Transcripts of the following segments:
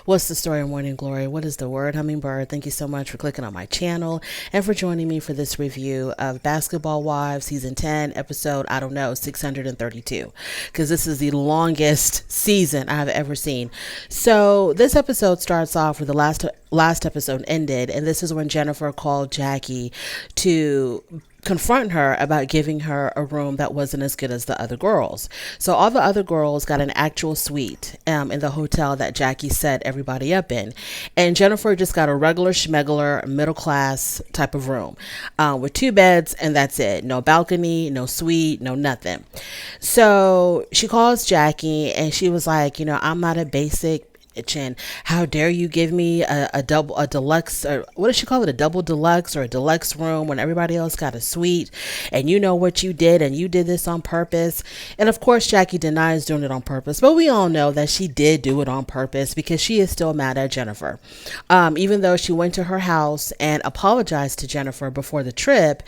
What's the story, Morning Glory? What is the word, Hummingbird? Thank you so much for clicking on my channel and for joining me for this review of Basketball Wives Season 10, episode, 632, because this is the longest season I've ever seen. So this episode starts off where the last episode ended, and this is when Jennifer called Jackie to confront her about giving her a room that wasn't as good as the other girls. So all the other girls got an actual suite in the hotel that Jackie set everybody up in, and Jennifer just got a regular schmegular middle class type of room with 2 beds, and that's it. No balcony, no suite, no nothing. So she calls Jackie and she was like, I'm not a basic, and how dare you give me a deluxe, or what does she call it, a double deluxe or a deluxe room when everybody else got a suite, and you know what you did, and you did this on purpose. And of course Jackie denies doing it on purpose, but we all know that she did do it on purpose because she is still mad at Jennifer. Even though she went to her house and apologized to Jennifer before the trip,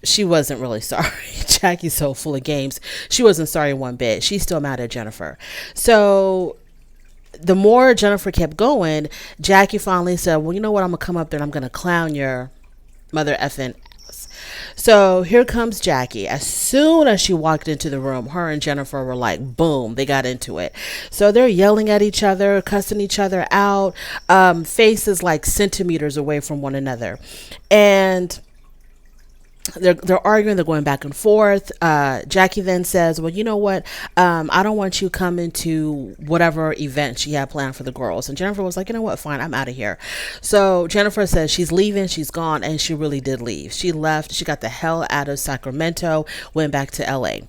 she wasn't really sorry. Jackie's so full of games. She wasn't sorry one bit. She's still mad at Jennifer. So the more Jennifer kept going, Jackie finally said, well, you know what? I'm going to come up there and I'm going to clown your mother effing ass. So here comes Jackie. As soon as she walked into the room, her and Jennifer were like, boom, they got into it. So they're yelling at each other, cussing each other out, faces like centimeters away from one another. And they're arguing, they're going back and forth. Jackie then says, well, you know what? I don't want you coming to whatever event she had planned for the girls. And Jennifer was like, you know what? Fine, I'm out of here. So Jennifer says she's leaving, she's gone, and she really did leave. She left, she got the hell out of Sacramento, went back to LA.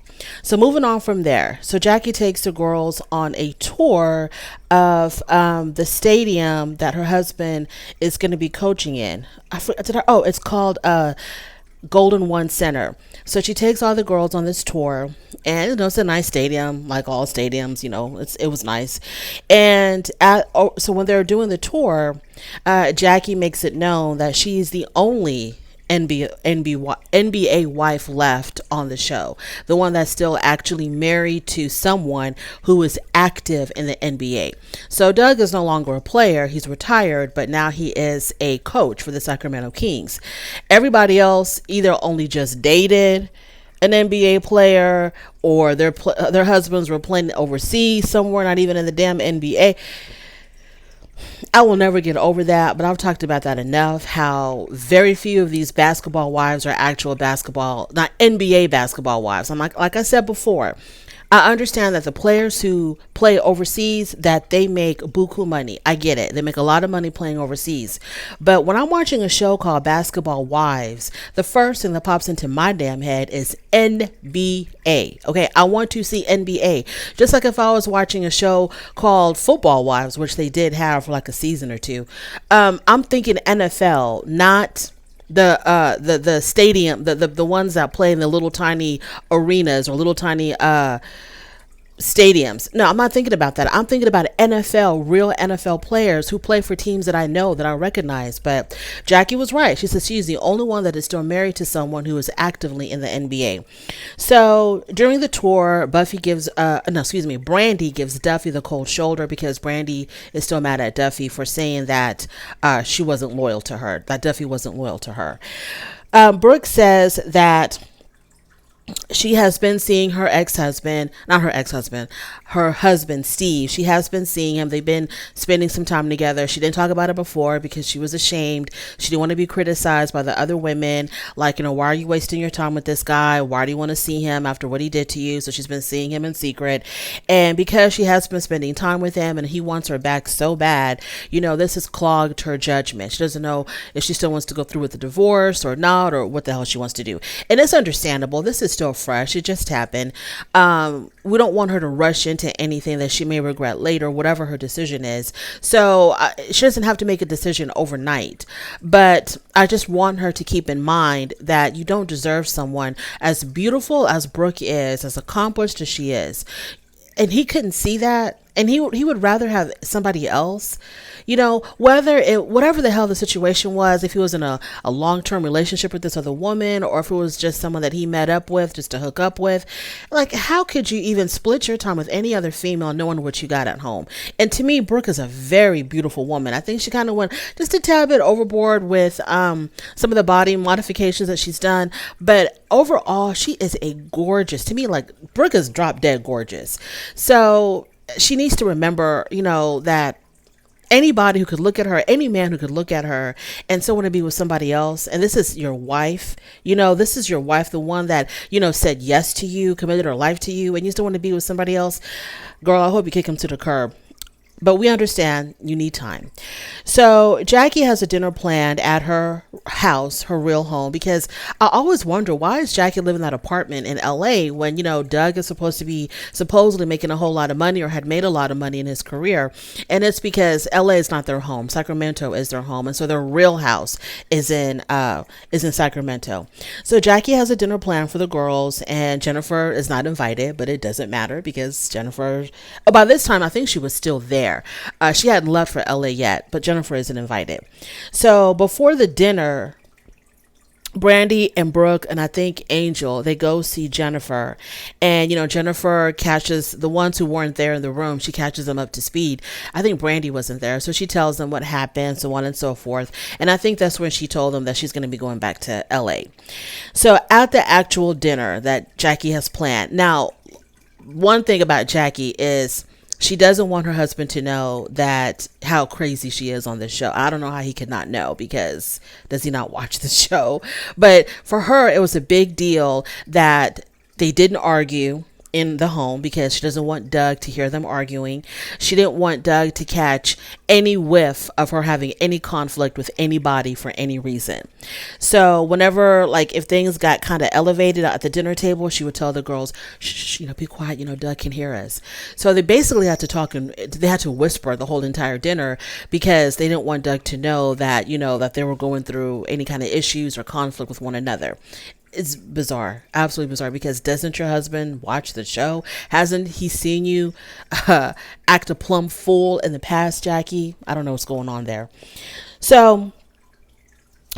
So moving on from there. So Jackie takes the girls on a tour of the stadium that her husband is going to be coaching in. It's called Golden One Center. So she takes all the girls on this tour, and it's a nice stadium, like all stadiums, it was nice. And so when they're doing the tour, Jackie makes it known that she's the only NBA wife left on the show, the one that's still actually married to someone who is active in the NBA. So Doug is no longer a player, he's retired, but now he is a coach for the Sacramento Kings. Everybody else either only just dated an NBA player, or their husbands were playing overseas somewhere, not even in the damn NBA. I will never get over that, but I've talked about that enough, how very few of these basketball wives are actual not NBA basketball wives. I'm like I said before, I understand that the players who play overseas, that they make buku money. I get it. They make a lot of money playing overseas. But when I'm watching a show called Basketball Wives, the first thing that pops into my damn head is NBA. Okay, I want to see NBA. Just like if I was watching a show called Football Wives, which they did have for like a season or two. I'm thinking NFL, not the stadium, the ones that play in the little tiny arenas or little tiny stadiums. No, I'm not thinking about that. I'm thinking about real NFL players who play for teams that I know, that I recognize. But Jackie was right. She says she's the only one that is still married to someone who is actively in the NBA. So during the tour, Brandy gives Duffy the cold shoulder, because Brandy is still mad at Duffy for saying that she wasn't loyal to her, that Duffy wasn't loyal to her. Brooke says that she has been seeing her husband, Steve. She has been seeing him. They've been spending some time together. She didn't talk about it before because she was ashamed. She didn't want to be criticized by the other women. Like, why are you wasting your time with this guy? Why do you want to see him after what he did to you? So she's been seeing him in secret. And because she has been spending time with him and he wants her back so bad, this has clogged her judgment. She doesn't know if she still wants to go through with the divorce or not, or what the hell she wants to do. And it's understandable. This is still fresh. It just happened. We don't want her to rush into anything that she may regret later, whatever her decision is. So she doesn't have to make a decision overnight. But I just want her to keep in mind that you don't deserve someone as beautiful as Brooke is, as accomplished as she is. And he couldn't see that. and he would rather have somebody else, whatever the hell the situation was, if he was in a long-term relationship with this other woman, or if it was just someone that he met up with just to hook up with. Like, how could you even split your time with any other female knowing what you got at home? And to me, Brooke is a very beautiful woman. I think she kind of went just a tad bit overboard with some of the body modifications that she's done, but overall she is a gorgeous, to me, like, Brooke is drop dead gorgeous. So she needs to remember, that anybody who could look at her, any man who could look at her and still want to be with somebody else, and this is your wife, this is your wife, the one that, said yes to you, committed her life to you, and you still want to be with somebody else, girl, I hope you kick him to the curb. But we understand you need time. So Jackie has a dinner planned at her house, her real home, because I always wonder, why is Jackie living in that apartment in LA when, Doug is supposed to be supposedly making a whole lot of money, or had made a lot of money in his career. And it's because LA is not their home. Sacramento is their home. And so their real house is in Sacramento. So Jackie has a dinner planned for the girls, and Jennifer is not invited, but it doesn't matter because Jennifer, by this time, I think she was still there. She hadn't left for LA yet, but Jennifer isn't invited. So before the dinner, Brandy and Brooke and I think Angel, they go see Jennifer, and Jennifer catches the ones who weren't there in the room. She catches them up to speed. I think Brandy wasn't there, so she tells them what happened, so on and so forth. And I think that's when she told them that she's going to be going back to LA. So at the actual dinner that Jackie has planned, now one thing about Jackie is she doesn't want her husband to know that how crazy she is on this show. I don't know how he could not know, because does he not watch the show? But for her, it was a big deal that they didn't argue in the home, because she doesn't want Doug to hear them arguing. She didn't want Doug to catch any whiff of her having any conflict with anybody for any reason. So whenever, like, if things got kind of elevated at the dinner table, she would tell the girls, shh, be quiet, Doug can hear us. So they basically had to talk, and they had to whisper the whole entire dinner, because they didn't want Doug to know that, that they were going through any kind of issues or conflict with one another. It's bizarre, absolutely bizarre, because doesn't your husband watch the show? Hasn't he seen you act a plumb fool in the past, Jackie? I don't know what's going on there. So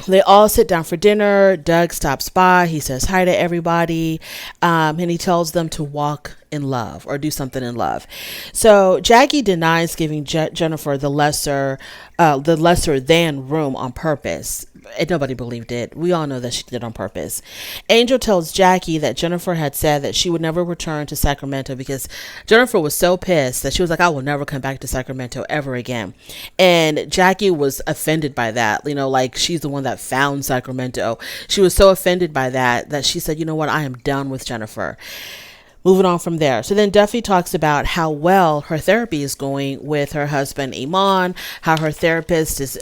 they all sit down for dinner. Doug stops by. He says hi to everybody. And he tells them to walk in love, or do something in love. So Jackie denies giving Jennifer the lesser than room on purpose. And nobody believed it. We all know that she did it on purpose. Angel tells Jackie that Jennifer had said that she would never return to Sacramento, because Jennifer was so pissed that she was like, I will never come back to Sacramento ever again. And Jackie was offended by that. Like, she's the one that found Sacramento. She was so offended by that she said, you know what, I am done with Jennifer. Moving on from there. So then Duffy talks about how well her therapy is going with her husband, Iman, how her therapist is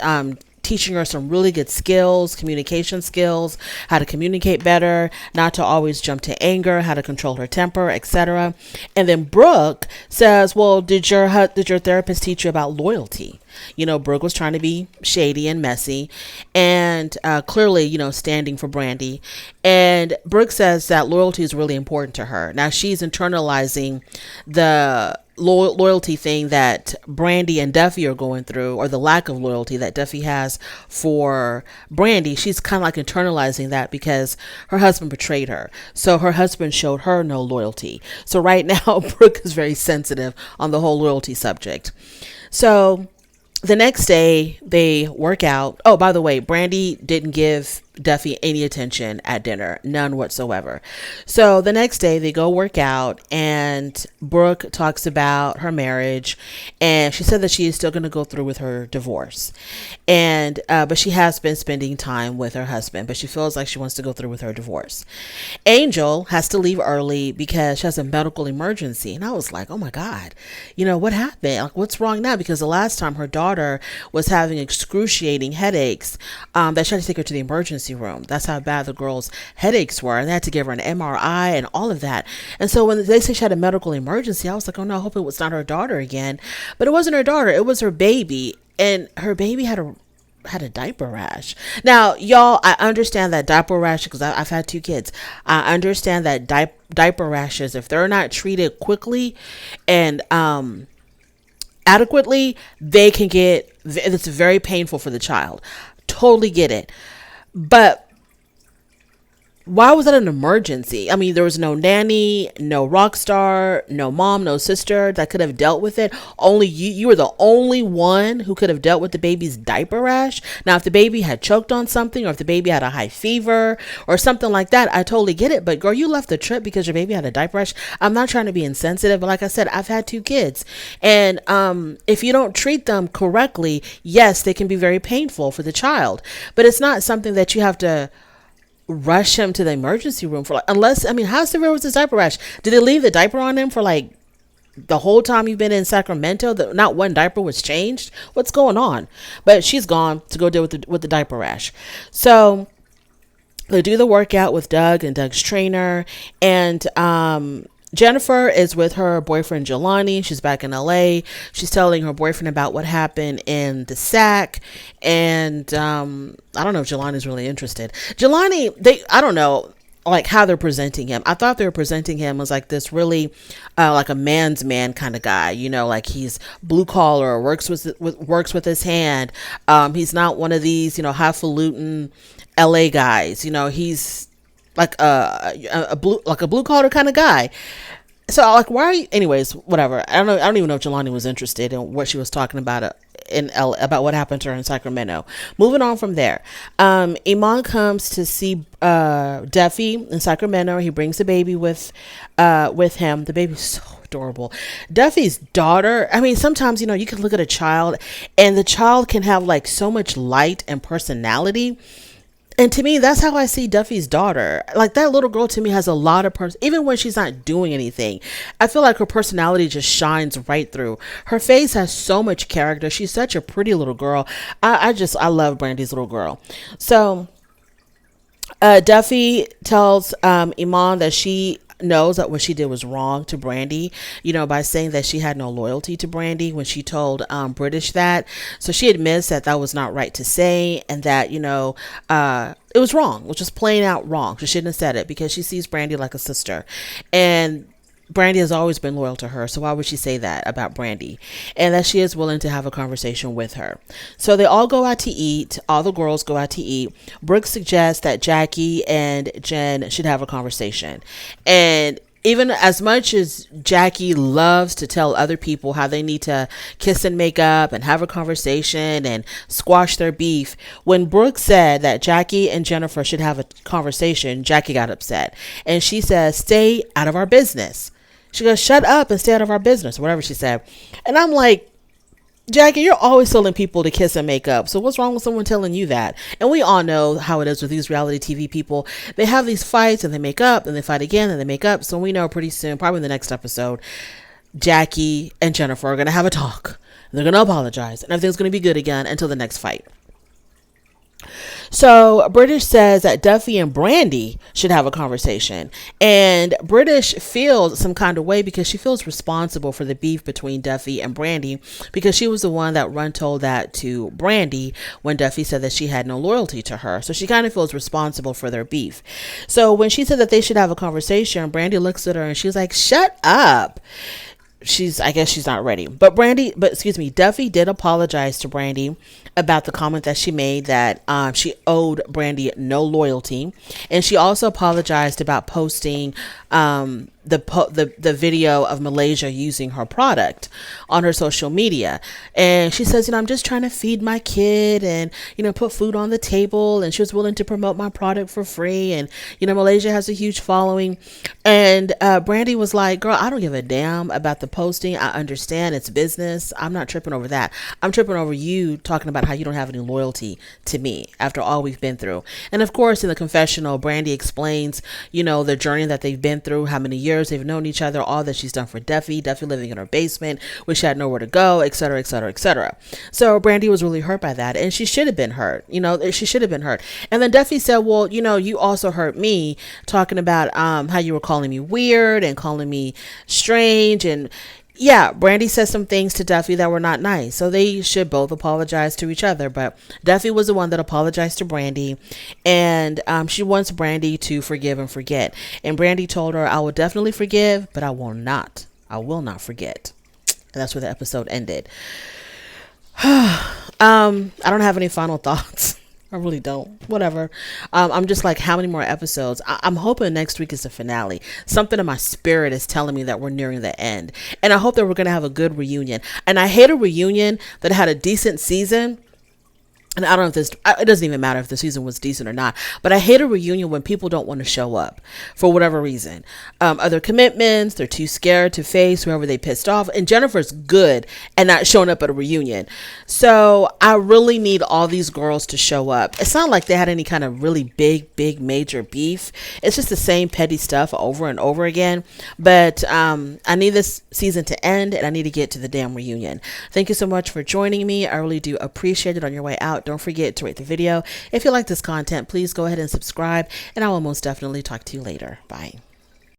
teaching her some really good skills, communication skills, how to communicate better, not to always jump to anger, how to control her temper, etc. And then Brooke says, well, did your therapist teach you about loyalty? Brooke was trying to be shady and messy, and clearly, standing for Brandy. And Brooke says that loyalty is really important to her. Now she's internalizing the loyalty thing that Brandy and Duffy are going through, or the lack of loyalty that Duffy has for Brandy. She's kind of like internalizing that because her husband betrayed her. So her husband showed her no loyalty. So right now, Brooke is very sensitive on the whole loyalty subject. So the next day they work out. Oh, by the way, Brandy didn't give Duffy any attention at dinner, none whatsoever. So the next day they go work out, and Brooke talks about her marriage, and she said that she is still going to go through with her divorce, and but she has been spending time with her husband, but she feels like she wants to go through with her divorce. Angel has to leave early because she has a medical emergency, and I was like, oh my God, what happened? Like, what's wrong now? Because the last time her daughter was having excruciating headaches, that she had to take her to the emergency room. That's how bad the girl's headaches were, and they had to give her an MRI and all of that. And so when they say she had a medical emergency, I was like, oh no, I hope it was not her daughter again. But it wasn't her daughter, it was her baby, and her baby had a diaper rash. Now, y'all, I understand that diaper rash, because I've had 2 kids. I understand that diaper rashes, if they're not treated quickly and adequately, they can get, it's very painful for the child. Totally get it. But why was that an emergency? I mean, there was no nanny, no rock star, no mom, no sister that could have dealt with it. Only you were the only one who could have dealt with the baby's diaper rash. Now, if the baby had choked on something, or if the baby had a high fever or something like that, I totally get it. But girl, you left the trip because your baby had a diaper rash. I'm not trying to be insensitive, but like I said, I've had 2 kids. And if you don't treat them correctly, yes, they can be very painful for the child. But it's not something that you have to rush him to the emergency room for, like, unless, I mean, how severe was his diaper rash? Did they leave the diaper on him for like the whole time you've been in Sacramento? That not one diaper was changed? What's going on? But she's gone to go deal with the diaper rash. So they do the workout with Doug and Doug's trainer, and Jennifer is with her boyfriend Jelani. She's back in LA. She's telling her boyfriend about what happened in the sack. And I don't know if Jelani's really interested. Jelani, I don't know, like, how they're presenting him. I thought they were presenting him as like this really like a man's man kind of guy, you know, like he's blue collar, works with his hand. He's not one of these, you know, highfalutin LA guys. You know, he's like a blue collar kind of guy. So like, why are you, anyways, whatever. I don't even know if Jelani was interested in what she was talking about about what happened to her in Sacramento. Moving on from there, Iman comes to see Duffy in Sacramento. He brings the baby with him. The baby's so adorable. Duffy's daughter, I mean, sometimes, you know, you can look at a child and the child can have like so much light and personality. And to me, that's how I see Duffy's daughter. Like, that little girl to me has a lot of even when she's not doing anything, I feel like her personality just shines right through. Her face has so much character. She's such a pretty little girl. I love Brandy's little girl. So Duffy tells Iman that she knows that what she did was wrong to Brandy, you know, by saying that she had no loyalty to Brandy when she told British that. So she admits that that was not right to say, and that, you know, it was wrong, which was plain out wrong. She shouldn't have said it because she sees Brandy like a sister, and Brandy has always been loyal to her. So why would she say that about Brandy? And that she is willing to have a conversation with her. So they all go out to eat. All the girls go out to eat. Brooke suggests that Jackie and Jen should have a conversation. And even as much as Jackie loves to tell other people how they need to kiss and make up and have a conversation and squash their beef, when Brooke said that Jackie and Jennifer should have a conversation, Jackie got upset. And she says, "Stay out of our business." She goes, "Shut up and stay out of our business," or whatever she said. And I'm like, Jackie, you're always telling people to kiss and make up. So what's wrong with someone telling you that? And we all know how it is with these reality TV people. They have these fights and they make up, and they fight again and they make up. So we know pretty soon, probably in the next episode, Jackie and Jennifer are going to have a talk. They're going to apologize, and everything's going to be good again until the next fight. So British says that Duffy and Brandy should have a conversation, and British feels some kind of way because she feels responsible for the beef between Duffy and Brandy, because she was the one that told that to Brandy when Duffy said that she had no loyalty to her. So she kind of feels responsible for their beef. So when she said that they should have a conversation, Brandy looks at her and she's like, "Shut up." I guess she's not ready. But Duffy did apologize to Brandy about the comment that she made that she owed Brandy no loyalty. And she also apologized about posting the video of Malaysia using her product on her social media. And she says, I'm just trying to feed my kid and, put food on the table. And she was willing to promote my product for free. And, Malaysia has a huge following. And Brandy was like, girl, I don't give a damn about the posting. I understand it's business. I'm not tripping over that. I'm tripping over you talking about how you don't have any loyalty to me after all we've been through. And of course, in the confessional, Brandy explains, the journey that they've been through, how many years they've known each other, all that she's done for Duffy living in her basement, which had nowhere to go, etc., etc., etc. So Brandy was really hurt by that, and she should have been hurt. She should have been hurt. And then Duffy said, well, you also hurt me, talking about how you were calling me weird and calling me strange. And yeah, Brandy said some things to Duffy that were not nice. So they should both apologize to each other. But Duffy was the one that apologized to Brandy. And she wants Brandy to forgive and forget. And Brandy told her, I will definitely forgive, but I will not forget. And that's where the episode ended. I don't have any final thoughts. I really don't. Whatever. I'm just like, how many more episodes? I'm hoping next week is the finale. Something in my spirit is telling me that we're nearing the end. And I hope that we're going to have a good reunion. And I hate a reunion that had a decent season. And I don't know if this, it doesn't even matter if the season was decent or not, but I hate a reunion when people don't want to show up for whatever reason. Other commitments, they're too scared to face whoever they pissed off. And Jennifer's good and not showing up at a reunion. So I really need all these girls to show up. It's not like they had any kind of really big major beef. It's just the same petty stuff over and over again. But I need this season to end and I need to get to the damn reunion. Thank you so much for joining me. I really do appreciate it. On your way out, don't forget to rate the video. If you like this content, please go ahead and subscribe, and I will most definitely talk to you later. Bye.